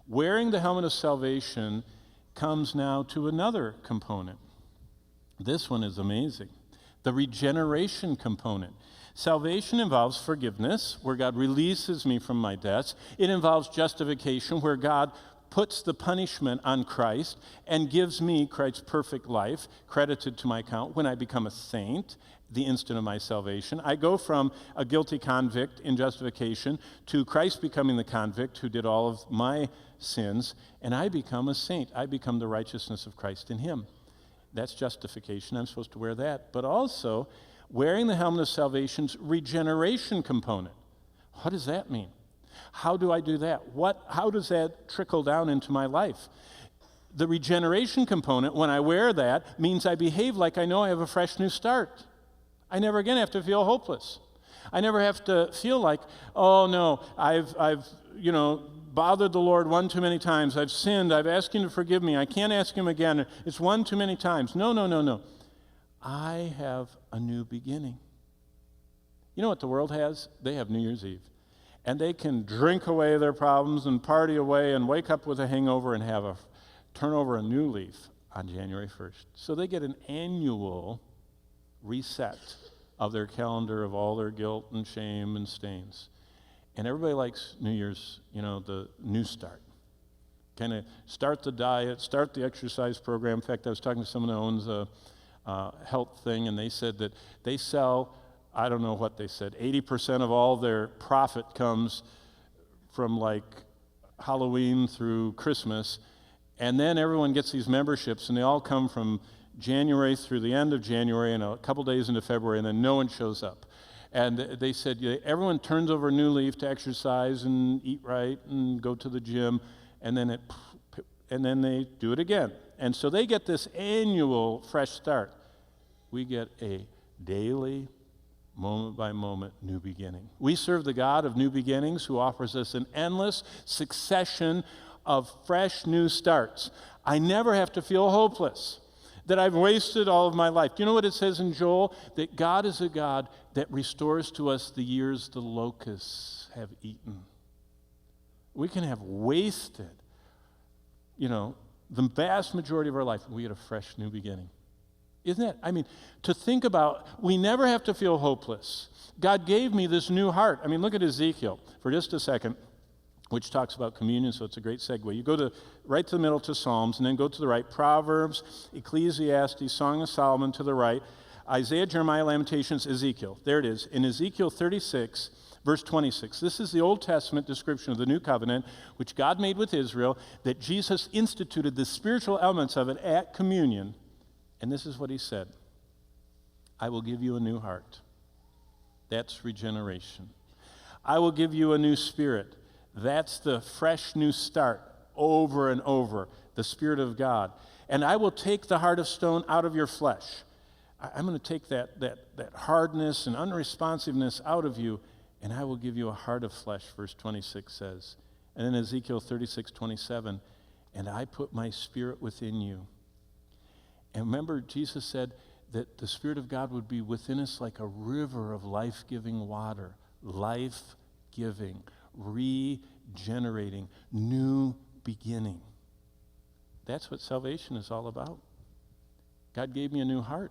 Wearing the helmet of salvation comes now to another component. This one is amazing. The regeneration component. Salvation involves forgiveness, where God releases me from my debts. It involves justification, where God puts the punishment on Christ and gives me Christ's perfect life credited to my account when I become a saint, the instant of my salvation. I go from a guilty convict in justification to Christ becoming the convict who did all of my sins, and I become a saint. I become the righteousness of Christ in him. That's justification. I'm supposed to wear that. But also, wearing the helmet of salvation's regeneration component. What does that mean? How do I do that? How does that trickle down into my life? The regeneration component, when I wear that, means I behave like I know I have a fresh new start. I never again have to feel hopeless. I never have to feel like, oh no, I've bothered the Lord one too many times. I've sinned. I've asked him to forgive me. I can't ask him again. It's one too many times. No. I have a new beginning. You know what the world has? They have New Year's Eve. And they can drink away their problems and party away and wake up with a hangover and turn over a new leaf on January 1st. So they get an annual reset of their calendar of all their guilt and shame and stains. And everybody likes New Year's, the new start. Kind of start the diet, start the exercise program. In fact, I was talking to someone who owns a health thing, and they said that they sell, I don't know what they said, 80% of all their profit comes from like Halloween through Christmas, and then everyone gets these memberships, and they all come from January through the end of January and a couple days into February, and then no one shows up. And they said everyone turns over a new leaf to exercise and eat right and go to the gym, and then they do it again. And so they get this annual fresh start. We get a daily, moment-by-moment new beginning. We serve the God of new beginnings who offers us an endless succession of fresh new starts. I never have to feel hopeless, that I've wasted all of my life. Do you know what it says in Joel? That God is a God that restores to us the years the locusts have eaten. We can have wasted, the vast majority of our life, we get a fresh new beginning. Isn't that? To think about, we never have to feel hopeless. God gave me this new heart. Look at Ezekiel for just a second, which talks about communion, so it's a great segue. You go right to the middle to Psalms, and then go to the right, Proverbs, Ecclesiastes, Song of Solomon to the right, Isaiah, Jeremiah, Lamentations, Ezekiel. There it is. In Ezekiel 36, verse 26, this is the Old Testament description of the new covenant, which God made with Israel, that Jesus instituted the spiritual elements of it at communion. And this is what he said: I will give you a new heart. That's regeneration. I will give you a new spirit. That's the fresh new start over and over, the Spirit of God. And I will take the heart of stone out of your flesh. I'm going to take that hardness and unresponsiveness out of you, and I will give you a heart of flesh, verse 26 says. And then Ezekiel 36:27, and I put my spirit within you. And remember, Jesus said that the Spirit of God would be within us like a river of life-giving water, life-giving, regenerating, new beginning. That's what salvation is all about. God gave me a new heart.